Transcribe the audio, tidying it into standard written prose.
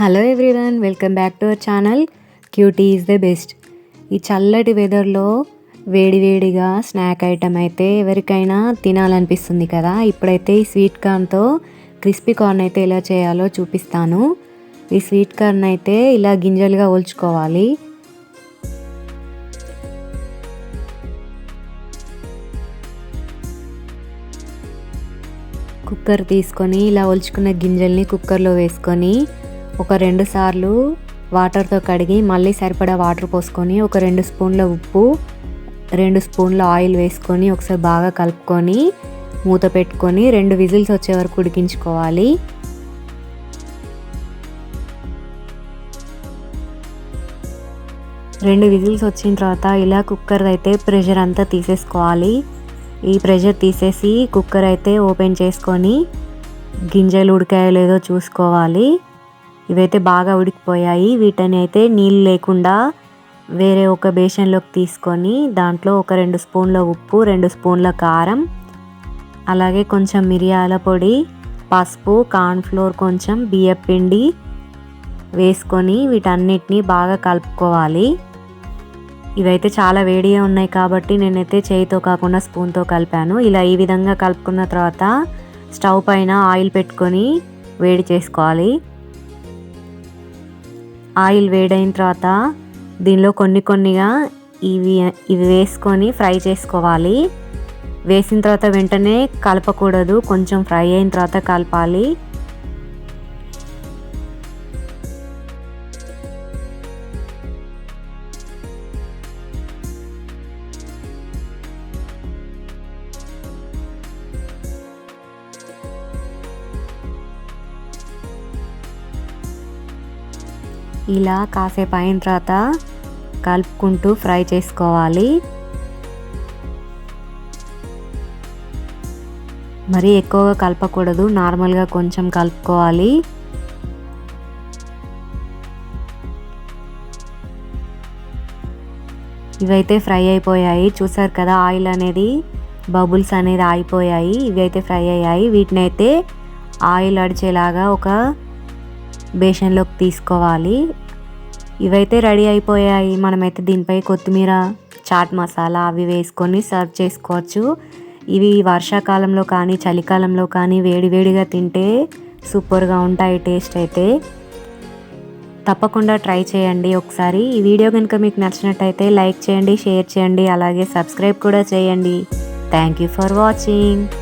Hello everyone, welcome back to our channel. Cutie is the best. ఈ చల్లటి వెదర్లో వేడివేడిగా snack item అయితే ఎవరికైనా తినాలనిపిస్తుంది కదా. ఇప్పుడైతే ఈ స్వీట్ కార్న్తో క్రిస్పీ కార్న్ అయితే ఎలా చేయాలో చూపిస్తాను. ఈ స్వీట్ కార్న్ అయితే ఇలా గింజలుగా ఒలుచుకోవాలి. కుక్కర్ తీసుకొని ఇలా ఒలుచుకున్న గింజల్ని కుక్కర్లో వేసుకొని ఒక 2 సార్లు వాటర్తో కడిగి మళ్ళీ సరిపడా వాటర్ పోసుకొని ఒక 2 స్పూన్ల ఉప్పు 2 స్పూన్ల ఆయిల్ వేసుకొని ఒకసారి బాగా కలుపుకొని మూత పెట్టుకొని 2 విజిల్స్ వచ్చే వరకు ఉడికించుకోవాలి. రెండు విజిల్స్ వచ్చిన తర్వాత ఇలా కుక్కర్ అయితే ప్రెషర్ అంతా తీసేసుకోవాలి. ఈ ప్రెషర్ తీసేసి కుక్కర్ అయితే ఓపెన్ చేసుకొని గింజలు ఉడికాయో లేదో చూసుకోవాలి. ఇవైతే బాగా ఉడికిపోయాయి. వీటిని అయితే నీళ్ళు లేకుండా వేరే ఒక బేషన్లోకి తీసుకొని దాంట్లో ఒక 2 స్పూన్ల ఉప్పు 2 స్పూన్ల కారం అలాగే కొంచెం మిరియాల పొడి పసుపు కార్న్ఫ్లోర్ కొంచెం బియ్యం పిండి వేసుకొని వీటన్నిటిని బాగా కలుపుకోవాలి. ఇవైతే చాలా వేడిగా ఉన్నాయి కాబట్టి నేనైతే చేయితో కాకుండా స్పూన్తో కలిపాను. ఇలా ఈ విధంగా కలుపుకున్న తర్వాత స్టవ్ పైన ఆయిల్ పెట్టుకొని వేడి చేసుకోవాలి. ఆయిల్ వేడైన తర్వాత దీనిలో కొన్నిగా ఇవి వేసుకొని ఫ్రై చేసుకోవాలి. వేసిన తర్వాత వెంటనే కలపకూడదు, కొంచెం ఫ్రై అయిన తర్వాత కలపాలి. ఇలా కాసేపు అయిన తర్వాత కలుపుకుంటూ ఫ్రై చేసుకోవాలి. మరీ ఎక్కువగా కలపకూడదు, నార్మల్గా కొంచెం కలుపుకోవాలి. ఇవైతే ఫ్రై అయిపోయాయి. చూసారు కదా, ఆయిల్ అనేది బబుల్స్ అనేది ఆగిపోయాయి. ఇవి అయితే ఫ్రై అయ్యాయి. వీటిని అయితే ఆయిల్ అడిచేలాగా ఒక బేషన్లోకి తీసుకోవాలి. ఇవైతే రెడీ అయిపోయాయి. మనమైతే దీనిపై కొత్తిమీర చాట్ మసాలా అవి వేసుకొని సర్వ్ చేసుకోవచ్చు. ఇవి వర్షాకాలంలో కానీ చలికాలంలో కానీ వేడివేడిగా తింటే సూపర్గా ఉంటాయి. టేస్ట్ అయితే తప్పకుండా ట్రై చేయండి ఒకసారి. ఈ వీడియో కనుక మీకు నచ్చినట్టయితే లైక్ చేయండి, షేర్ చేయండి, అలాగే సబ్స్క్రైబ్ కూడా చేయండి. Thank you for watching.